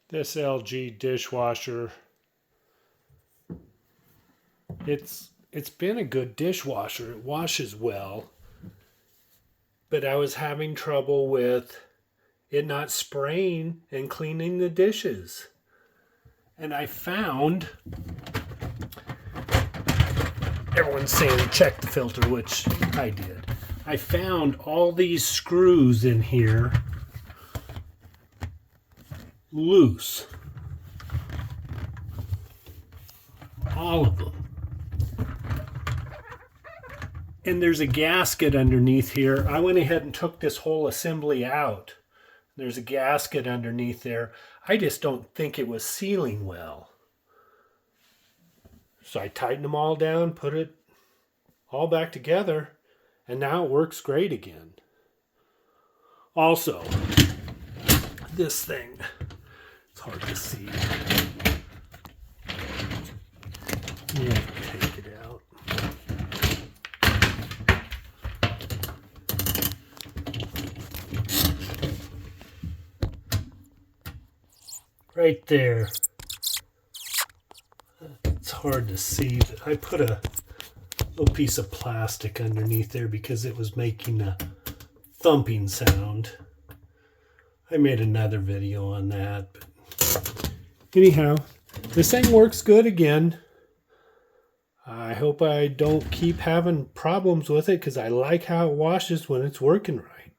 This LG dishwasher, it's been a good dishwasher. It washes well, but I was having trouble with it not spraying and cleaning the dishes. And I found, everyone's saying check the filter, which I did. I found all these screws in here loose. All of them. And there's a gasket underneath here. I went ahead and took this whole assembly out. There's a gasket underneath there. I just don't think it was sealing well. So I tightened them all down, put it all back together, and now it works great again. Also, this thing, it's hard to see. Yeah, take it out. Right there. It's hard to see, but I put a little piece of plastic underneath there because it was making a thumping sound. I made another video on that, but anyhow, this thing works good again. I hope I don't keep having problems with it because I like how it washes when it's working right.